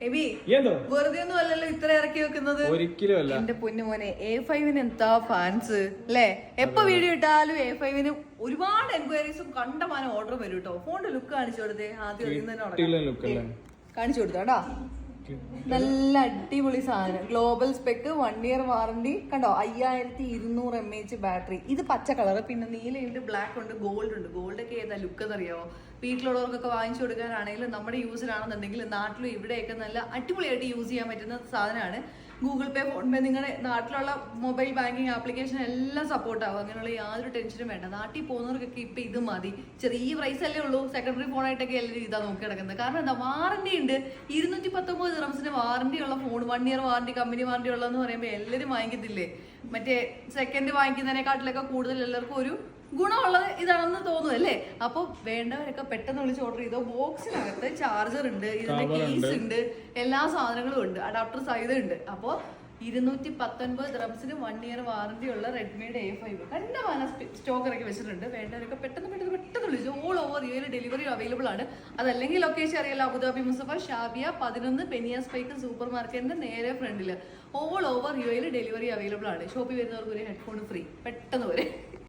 വെറുതെ ഒന്നും അല്ലല്ലോ ഇത്ര ഇറക്കി വെക്കുന്നത്. ഒരിക്കലും അല്ല. എന്റെ പൊന്നു മോനെ, A5 എന്താ ഫാൻസ് അല്ലേ? എപ്പൊ വീഡിയോ ഇട്ടാലും A5 ഒരുപാട് എൻക്വയറീസും കണ്ടമാനം ഓർഡർ വരും കേട്ടോ. ഫോണിന്റെ ലുക്ക് കാണിച്ചു കൊടുത്തേ. ആദ്യം കാണിച്ചു കൊടുത്തോട്ടാ. നല്ല അടിപൊളി സാധനം. Global spec, 1 year warranty. കണ്ടോ, 5200 mAh ബാറ്ററി. ഇത് പച്ച കളർ, പിന്നെ നീലയുണ്ട്, ബ്ലാക്ക് ഉണ്ട്, ഗോൾഡ് ഉണ്ട്. ഗോൾഡ് ഒക്കെ ഏതാ ലുക്ക് എന്നറിയാമോ? വീട്ടിലുള്ളവർക്കൊക്കെ വാങ്ങിച്ചു കൊടുക്കാനാണെങ്കിലും നമ്മുടെ യൂസിലാണെന്നുണ്ടെങ്കിൽ നാട്ടിലും ഇവിടെയൊക്കെ നല്ല അടിപൊളിയായിട്ട് യൂസ് ചെയ്യാൻ പറ്റുന്ന സാധനമാണ്. ഗൂഗിൾ പേ, ഫോൺ പേ, നിങ്ങളുടെ നാട്ടിലുള്ള മൊബൈൽ ബാങ്കിങ് ആപ്ലിക്കേഷൻ എല്ലാം സപ്പോർട്ട് ആവും. അങ്ങനെയുള്ള യാതൊരു ടെൻഷനും വേണ്ട. നാട്ടിൽ പോകുന്നവർക്കൊക്കെ ഇപ്പൊ ഇത് മതി. ചെറിയ പ്രൈസ് അല്ലേ ഉള്ളൂ. സെക്കൻഡറി ഫോണായിട്ടൊക്കെ എല്ലാവരും ഇതാ നോക്കി കിടക്കുന്നത്. കാരണം എന്താ, വാറണ്ടി ഉണ്ട്. 219 ദിറംസിന് വാറണ്ടി ഉള്ള phone, 1 year warranty, company warranty ഉള്ളതെന്ന് പറയുമ്പോൾ എല്ലാവരും വാങ്ങിക്കത്തില്ലേ? മറ്റേ സെക്കൻഡ് വാങ്ങിക്കുന്നതിനെക്കാട്ടിലൊക്കെ കൂടുതൽ എല്ലാവർക്കും ഒരു ഗുണമുള്ളത് ഇതാണെന്ന് തോന്നുന്നു അല്ലേ? അപ്പൊ വേണ്ടവരൊക്കെ പെട്ടെന്ന് വിളിച്ച് ഓർഡർ ചെയ്തോ. ബോക്സിനകത്ത് ചാർജർ ഉണ്ട്, ഇതിന്റെ കേസ് ഉണ്ട്, എല്ലാ സാധനങ്ങളും ഉണ്ട്, അഡാപ്റ്റർ സൈഡ് ഉണ്ട്. അപ്പൊ 219 ദിറംസിന് 1 year വാറണ്ടി ഉള്ള റെഡ്മിയുടെ A5 കണ്ടമാനം സ്റ്റോക്ക് ഇറക്കി വെച്ചിട്ടുണ്ട്. വേണ്ടവരൊക്കെ പെട്ടെന്ന് വിളിച്ചു. All over you delivery available ആണ്. അതല്ലെങ്കിൽ ലൊക്കേഷൻ അറിയാലോ, അബുദാബി മുസഫ ഷാബിയ 11 പെനിയ സ്പൈക്ക് സൂപ്പർ മാർക്കറ്റിന്റെ നേരെ ഫ്രണ്ടില്. All over you delivery available ആണ്. ഷോപ്പിൽ വരുന്നവർക്ക് ഒരു ഹെഡ്ഫോൺ ഫ്രീ. പെട്ടെന്ന് വരെ.